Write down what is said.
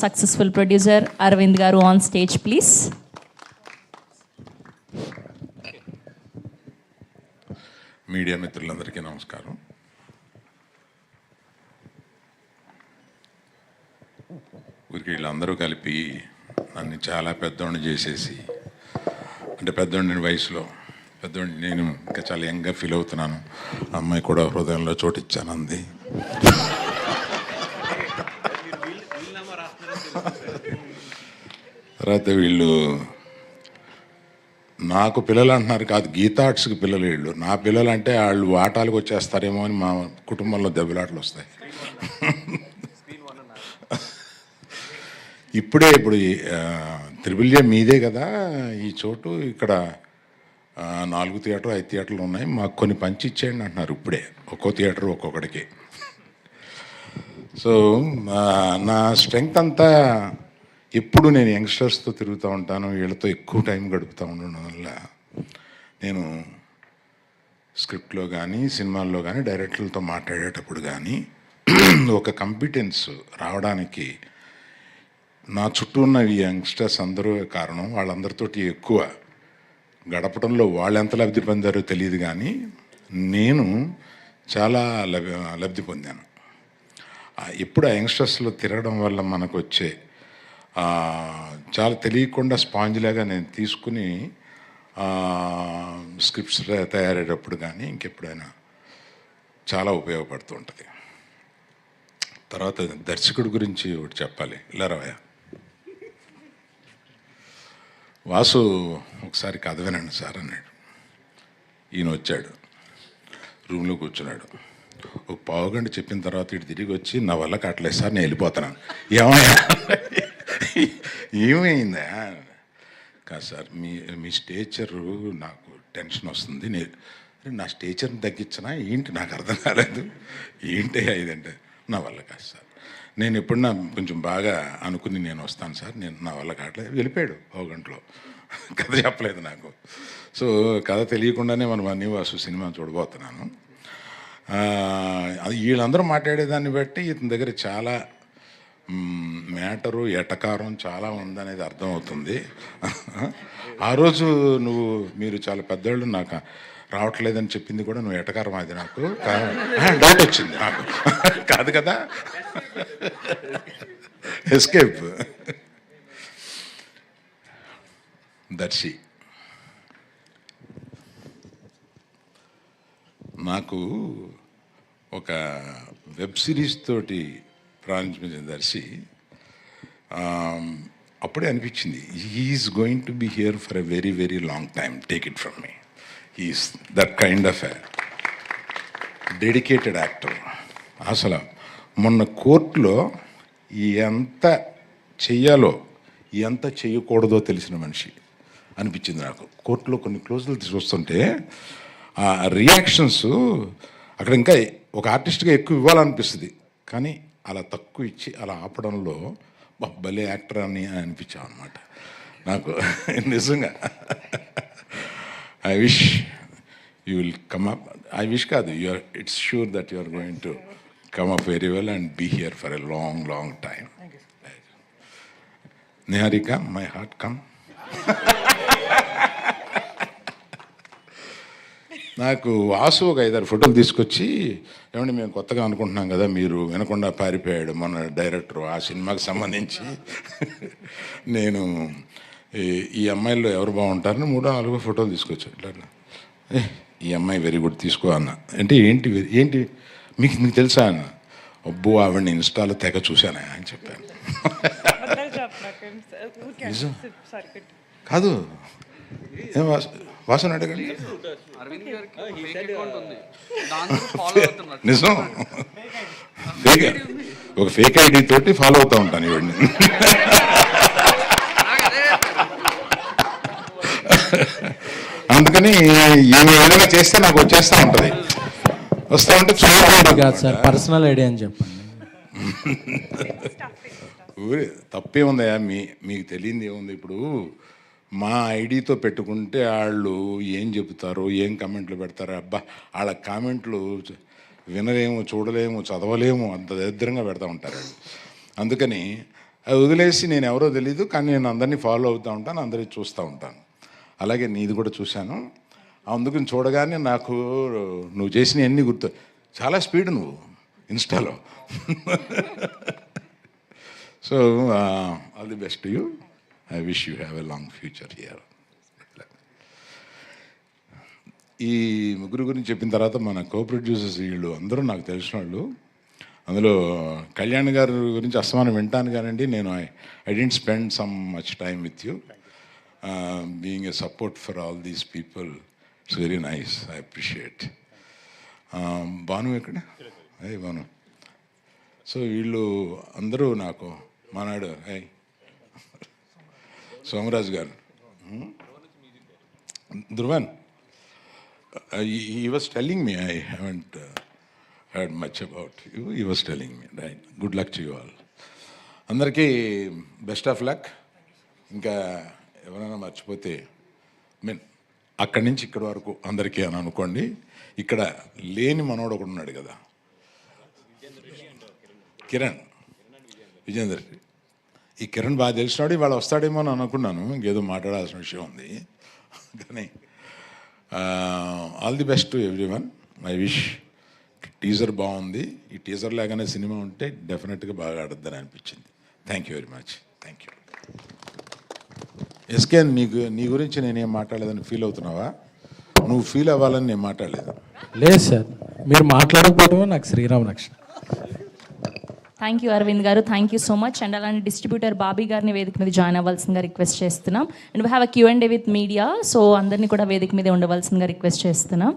Successful producer Arvind Garu on stage, please. Media మిత్రులందరికీ నమస్కారం. ఊరికి వీళ్ళందరూ కలిపి నన్ను చాలా పెద్దోడిని చేసేసి, అంటే పెద్దోడిని వయసులో పెద్దోడిని, నేను ఇంకా చాలా యంగ్గా ఫీల్ అవుతున్నాను. అమ్మాయి కూడా హృదయంలో చోటిచ్చాను అంది. తర్వాత వీళ్ళు నాకు పిల్లలు అంటున్నారు, కాదు గీతార్ట్స్కి పిల్లలు వీళ్ళు. నా పిల్లలు అంటే వాళ్ళు ఆటాలకు వచ్చేస్తారేమో అని మా కుటుంబంలో దెబ్బలాటలు వస్తాయి. ఇప్పుడు త్రిబుల్య మీదే కదా ఈ చోటు, ఇక్కడ 4 థియేటర్ 5 థియేటర్లు ఉన్నాయి, మాకు కొన్ని పంచి ఇచ్చేయండి అంటున్నారు ఇప్పుడే, ఒక్కో థియేటర్ ఒక్కొక్కడికి. సో నా స్ట్రెంగ్త్ అంతా ఎప్పుడు నేను యంగ్స్టర్స్తో తిరుగుతూ ఉంటాను, వీళ్ళతో ఎక్కువ టైం గడుపుతూ ఉండడం వల్ల నేను స్క్రిప్ట్లో కానీ సినిమాల్లో కానీ డైరెక్టర్లతో మాట్లాడేటప్పుడు కానీ ఒక కాంపిటెన్స్ రావడానికి నా చుట్టూ ఉన్న ఈ యంగ్స్టర్స్ అందరూ కారణం. వాళ్ళందరితోటి ఎక్కువ గడపడంలో వాళ్ళు ఎంత లబ్ధి పొందారో తెలియదు, కానీ నేను చాలా లబ్ధి పొందాను. ఎప్పుడు ఆ యంగ్స్టర్స్లో తిరగడం వల్ల మనకు వచ్చే చాలా తెలియకుండా స్పాంజ్లాగా నేను తీసుకుని స్క్రిప్ట్స్ తయారయ్యేటప్పుడు కానీ ఇంకెప్పుడైనా చాలా ఉపయోగపడుతూ ఉంటుంది. తర్వాత దర్శకుడి గురించి ఒకటి చెప్పాలి. ఇలా రావయ్య వాసు, ఒకసారి కథ వినండి సార్ అన్నాడు. ఈయన వచ్చాడు, రూమ్లో కూర్చున్నాడు. ఒక పావుగంట చెప్పిన తర్వాత ఇటు తిరిగి వచ్చి, నా వల్ల కావట్లేదు సార్, నేను వెళ్ళిపోతున్నాను. ఏమయ్యా ఏమైందా? కాదు సార్, మీ స్టేచరు నాకు టెన్షన్ వస్తుంది. నా స్టేచర్ని తగ్గించనా ఏంటి, నాకు అర్థం కాలేదు. ఏంటి ఇదంటే, నా వల్ల కాదు సార్, నేను ఎప్పుడన్నా కొంచెం బాగా అనుకుని నేను వస్తాను సార్, నేను నా వల్ల కావట్లేదు. వెళ్ళిపోయాడు ఒక గంటలో. కథ చెప్పలేదు నాకు. సో కథ తెలియకుండానే మనం అన్ని వాసు సినిమా చూడబోతున్నాను. వీళ్ళందరూ మాట్లాడేదాన్ని బట్టి ఇతని దగ్గర చాలా మ్యాటరు ఎటకారం చాలా ఉందనేది అర్థమవుతుంది. ఆ రోజు మీరు చాలా పెద్దవాళ్ళు, నాకు రావట్లేదని చెప్పింది కూడా నువ్వు ఎటకారం, అది నాకు డౌట్ వచ్చింది. నాకు కాదు కదా, ఎస్కేప్. దర్శి నాకు ఒక వెబ్ సిరీస్ తోటి ప్రారంభించిన దర్శి. అప్పుడే అనిపించింది, he's going to be here for a very very long time, take it from me. He's that kind of a dedicated actor. అసలు మొన్న కోర్టులో ఎంత చెయ్యాలో ఎంత చేయకూడదో తెలిసిన మనిషి అనిపించింది నాకు. కోర్టులో కొన్ని క్లోజులు చూస్తుంటే ఆ రియాక్షన్స్ అక్కడ ఇంకా ఒక ఆర్టిస్ట్గా ఎక్కువ ఇవ్వాలనిపిస్తుంది, కానీ అలా తక్కువ ఇచ్చి అలా ఆపడంలో భలే యాక్టర్ అని అనిపించాం అనమాట నాకు. నిజంగా I wish you will come up. I wish కాదు, it's sure that you are going to come up very well and be here for a long long time. Niharika, my heart come. నాకు వాసు ఒక 5-6 ఫోటోలు తీసుకొచ్చి, ఏమంటే మేము కొత్తగా అనుకుంటున్నాం కదా, మీరు వినకుండా పారిపోయాడు మన డైరెక్టర్ ఆ సినిమాకి సంబంధించి. నేను ఈ అమ్మాయిల్లో ఎవరు బాగుంటారని 3-4 ఫోటోలు తీసుకొచ్చాడు. ఇట్లా ఈ అమ్మాయి వెరీ గుడ్ తీసుకో అన్న. అంటే ఏంటి మీకు తెలుసా అన్న. అబ్బో ఆవిడని ఇన్స్టాలో తెగ చూశానా అని చెప్పాను. కాదు, ఏం వాసన అడగండి. నిజం, ఒక ఫేక్ ఐడి తోటి ఫాలో అవుతూ ఉంటాను ఇవన్నీ. అందుకని ఏమి ఏదైనా చేస్తే నాకు వచ్చేస్తూ ఉంటుంది. వస్తూ ఉంటే సార్ పర్సనల్ ఐడియా అని చెప్పండి. తప్పే ఉందయా, మీకు తెలియంది ఏముంది. ఇప్పుడు మా ఐడితో పెట్టుకుంటే వాళ్ళు ఏం చెబుతారో, ఏం కామెంట్లు పెడతారో, అబ్బా వాళ్ళ కామెంట్లు వినలేము, చూడలేము, చదవలేము, అంత దరిద్రంగా పెడతా ఉంటారు వాళ్ళు. అందుకని అది వదిలేసి నేను ఎవరో తెలీదు, కానీ నేను అందరినీ ఫాలో అవుతూ ఉంటాను, అందరినీ చూస్తూ ఉంటాను. అలాగే నీది కూడా చూశాను. అందుకని చూడగానే నాకు నువ్వు చేసిన అన్నీ గుర్తు. చాలా స్పీడ్ నువ్వు ఇన్స్టాలో. So all the best you. I wish you have a long future here. ఈ ముగ్గురు గురించి చెప్పిన తర్వాత మన కో ప్రొడ్యూసర్స్ వీళ్ళు అందరూ నాకు తెలిసిన వాళ్ళు. అందులో కళ్యాణ్ గారి గురించి అస్తమానం వింటాను కానండి, నేను I didn't spend some much time with you. Being a support for all these people, it's very nice, I appreciate. Bhanu ఎక్కడ? అయ్యి భాను. సో వీళ్ళు అందరూ నాకు మానాడు. అయ్యి సోమరాజు గారు, Dhruvan, he was telling me, I haven't heard much about you. He was telling me, right? Good luck to you all. అందరికీ best of luck. ఇంకా ఎవరైనా మర్చిపోతే మీన్ అక్కడి నుంచి ఇక్కడి వరకు అందరికీ అని అనుకోండి. ఇక్కడ లేని మనోడు ఒకడు ఉన్నాడు కదా, కిరణ్, విజేందర్. ఈ కిరణ్ బాగా తెలిసినాడు, ఇవాళ వస్తాడేమో అని అనుకున్నాను. ఇంకేదో మాట్లాడాల్సిన విషయం ఉంది కానీ all the best to everyone. I wish. Teaser బాగుంది. ఈ టీజర్ లాగానే సినిమా ఉంటే డెఫినెట్గా బాగా ఆడద్దని అనిపించింది. Thank you very much. Thank you. SK, నీ గురించి నేనేం మాట్లాడలేదని ఫీల్ అవుతున్నావా? నువ్వు ఫీల్ అవ్వాలని నేను మాట్లాడలేదు. లేదు సార్, మీరు మాట్లాడకపోవడమే నాకు శ్రీరామ రక్షణ. థ్యాంక్ యూ అరవింద్ గారు, thank you so much. And అలానే డిస్ట్రిబ్యూటర్ బాబీ గారిని వేదిక మీద జాయిన్ అవ్వాల్సిందిగా రిక్వెస్ట్ చేస్తున్నాం. And we have a Q&A with media, so అందరినీ కూడా వేదిక మీద ఉండవలసిందిగా రిక్వెస్ట్ చేస్తున్నాం.